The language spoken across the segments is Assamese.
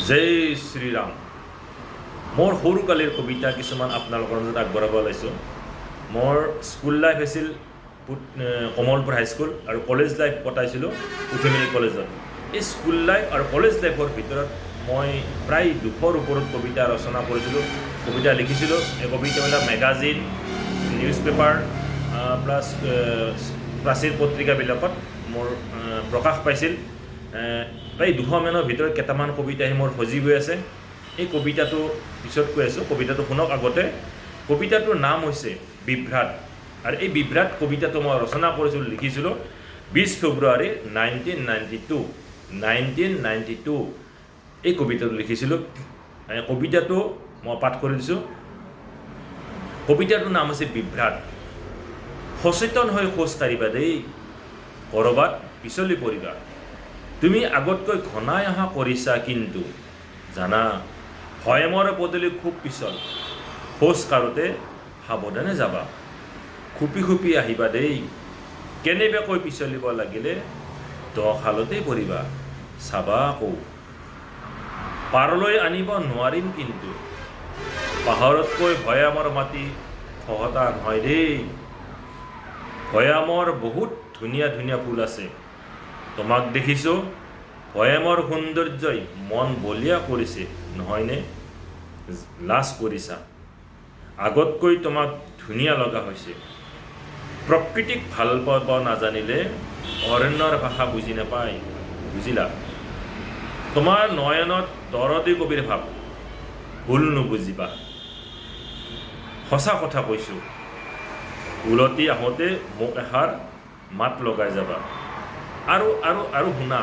জয় শ্ৰীৰাম। মোৰ সৰুকালৰ কবিতা কিছুমান আপোনালোকৰ মাজত আগবঢ়াব ওলাইছোঁ। মোৰ স্কুল লাইফ আছিল কমলপুৰ হাইস্কুল আৰু কলেজ লাইফ কটাইছিলোঁ পুথিমেৰী কলেজত। এই স্কুল লাইফ আৰু কলেজ লাইফৰ ভিতৰত মই প্ৰায় 200ৰ ওপৰত কবিতা ৰচনা কৰিছিলোঁ, কবিতা লিখিছিলোঁ। এই কবিতাবিলাক মেগাজিন, নিউজ পেপাৰ প্লাছ প্ৰাচীন পত্ৰিকাবিলাকত মোৰ প্ৰকাশ পাইছিল। প্ৰায় 200 মানৰ ভিতৰত কেইটামান কবিতা আহি মোৰ সজীৱ হৈ আছে। এই কবিতাটো পিছত কৈ আছোঁ, কবিতাটো শুনক আগতে। কবিতাটোৰ নাম হৈছে বিভ্ৰাট, আৰু এই বিভ্ৰাট কবিতাটো মই ৰচনা কৰিছিলোঁ, লিখিছিলোঁ 20 ফেব্ৰুৱাৰী 1992 এই কবিতাটো লিখিছিলোঁ। কবিতাটো মই পাঠ কৰি দিছোঁ। কবিতাটোৰ নাম হৈছে বিভ্ৰাট। সচেতন হৈ খোজ কাঢ়িবা দেই, ক'ৰবাত পিছলি পৰিবা। তুমি আগতকৈ ঘনাই অহা কৰিছা, কিন্তু জানা ভয়মৰ পদূলি খুব পিছল। খোজ কাঢ়োতে সাৱধানে যাবা, খুপি খুপি আহিবা দেই। কেনেবাকৈ পিছলিব লাগিলে দখালতেই পৰিবা, চাবা আকৌ। পাৰলৈ আনিব নোৱাৰিম, কিন্তু পাহাৰতকৈ ভৈয়ামৰ মাটি খহটা নহয় দেই। ভৈয়ামৰ বহুত ধুনীয়া ধুনীয়া ফুল আছে, তোমাক দেখিছোঁ। ভৈয়ামৰ সৌন্দৰ্যই মন বলিয়া কৰিছে, নহয়নে? লাজ কৰিছা, আগতকৈ তোমাক ধুনীয়া লগা হৈছে। প্ৰকৃতিক ভাল পাব নাজানিলে অৰণ্যৰ ভাষা বুজি নাপায়, বুজিলা? তোমাৰ নয়নত দৰদী কবিৰ ভাৱ, ভুল নুবুজিবা। সঁচা কথা কৈছোঁ, উলটি আহোঁতে মোক এষাৰ মাত লগাই যাবা। আৰু আৰু আৰু শুনা,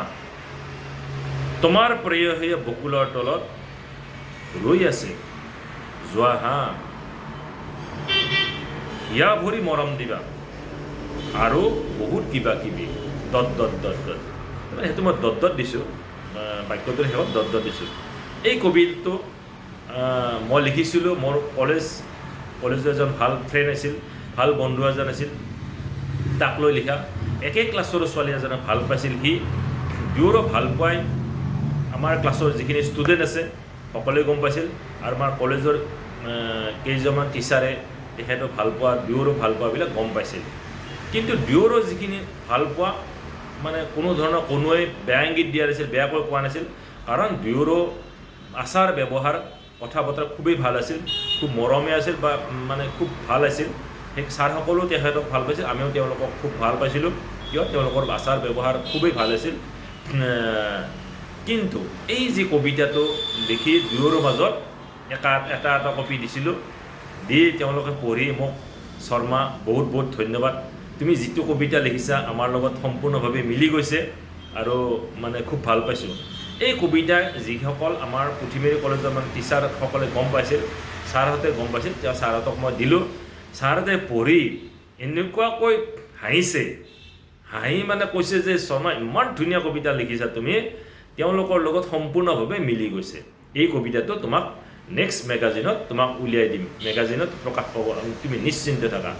তোমাৰ প্ৰেয়সীয়ে বকুলৰ তলত ৰৈ আছে, যোৱা হা। হিয়া ভৰি মৰম দিবা, আৰু বহুত কিবা কিবি দত দত দত দত। সেইটো মই দত দত দিছোঁ, বাক্যটোৰ শেষত দত দত দিছোঁ। এই কবিতাটো মই লিখিছিলোঁ। মোৰ কলেজৰ এজন ভাল ফ্ৰেণ্ড আছিল, ভাল বন্ধু এজন আছিল, তাক লৈ লিখা। একে ক্লাছৰ ছোৱালী এজনে ভাল পাইছিল। সি দুয়োৰো ভাল পাই আমাৰ ক্লাছৰ যিখিনি ষ্টুডেণ্ট আছে সকলোৱে গম পাইছিল, আৰু আমাৰ কলেজৰ কেইজনমান টিচাৰে তেখেতক ভাল পোৱা, দুয়োৰো ভাল পোৱাবিলাক গম পাইছিল। কিন্তু দুয়োৰো যিখিনি ভাল পোৱা মানে কোনো ধৰণৰ কোনোৱে বেয়া ইংগিত দিয়া নাছিল, বেয়াকৈ কোৱা নাছিল, কাৰণ দুয়োৰো আচাৰ ব্যৱহাৰ কথা বতৰা খুবেই ভাল আছিল, খুব মৰমীয়া আছিল, বা মানে খুব ভাল আছিল। সেই ছাৰসকলেও তেখেতক ভাল পাইছিল, আমিও তেওঁলোকক খুব ভাল পাইছিলোঁ, কিয় তেওঁলোকৰ আচাৰ ব্যৱহাৰ খুবেই ভাল আছিল। কিন্তু এই যি কবিতাটো লিখি দুয়োৰো মাজত এটা এটা কপি দিছিলোঁ, দি তেওঁলোকে পঢ়ি মোক, শৰ্মা বহুত বহুত ধন্যবাদ, তুমি যিটো কবিতা লিখিছা আমাৰ লগত সম্পূৰ্ণভাৱে মিলি গৈছে, আৰু মানে খুব ভাল পাইছোঁ। এই কবিতা যিসকল আমাৰ পুথিমেৰী কলেজৰ মানে টিচাৰসকলে গম পাইছিল, ছাৰহঁতে গম পাইছিল, তেওঁ ছাৰহঁতক মই দিলোঁ। ছাৰহঁতে পঢ়ি এনেকুৱাকৈ হাঁহিছে, হাঁহি মানে কৈছে যে শৰ্মা ইমান ধুনীয়া কবিতা লিখিছা তুমি, তেওঁলোকৰ লগত সম্পূৰ্ণভাৱে মিলি গৈছে। এই কবিতাটো তোমাক নেক্সট মেগাজিনত তোমাক উলিয়াই দিম, মেগাজিনত প্ৰকাশ পাব, তুমি নিশ্চিন্ত থাকা।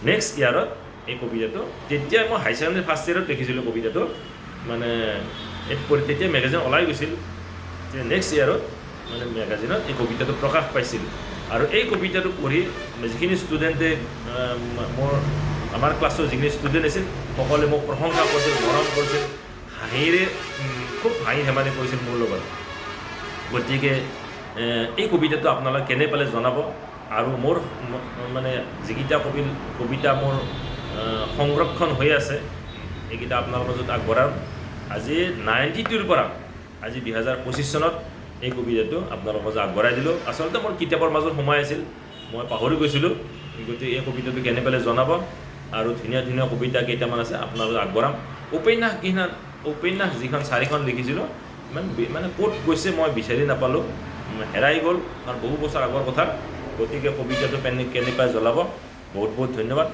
নেক্সট ইয়াৰত এই কবিতাটো, তেতিয়া মই হাই ছেকেণ্ডেৰী ফাৰ্ষ্ট ইয়েৰত লিখিছিলোঁ কবিতাটো, মানে তেতিয়া মেগাজিন ওলাই গৈছিল, যে নেক্সট ইয়াৰত মানে মেগাজিনত এই কবিতাটো প্ৰকাশ পাইছিল। আৰু এই কবিতাটো পঢ়ি যিখিনি ষ্টুডেণ্টে আমাৰ ক্লাছৰ যিখিনি ষ্টুডেণ্ট আছিল সকলোৱে মোক প্ৰশংসা কৰিছিল, মৰম কৰিছিল, হাঁহিৰে খুব হাঁহি ধেমালি কৰিছিল মোৰ লগত। গতিকে এই কবিতাটো আপোনালোকে কেনে পালে জনাব। আৰু মোৰ মানে যিকেইটা কবিতা মোৰ সংৰক্ষণ হৈ আছে, এইকেইটা আপোনালোকৰ মাজত আগবঢ়াম। আজি 92ৰ পৰা আজি 2025 চনত এই কবিতাটো আপোনালোকৰ মাজত আগবঢ়াই দিলোঁ। আচলতে মোৰ কিতাপৰ মাজত সোমাই আছিল, মই পাহৰি গৈছিলোঁ। গতিকে এই কবিতাটো কেনে পালে জনাব। আৰু ধুনীয়া ধুনীয়া কবিতা কেইটামান আছে আপোনালোকক আগবঢ়াম। উপন্যাস যিখন 4খন লিখিছিলোঁ, মানে ক'ত গৈছে মই বিচাৰি নাপালোঁ, হেৰাই গ'ল, কাৰণ বহু বছৰ আগৰ কথা। গতিকে কবিতাটো কেনেকৈ জ্বলাব। বহুত বহুত ধন্যবাদ।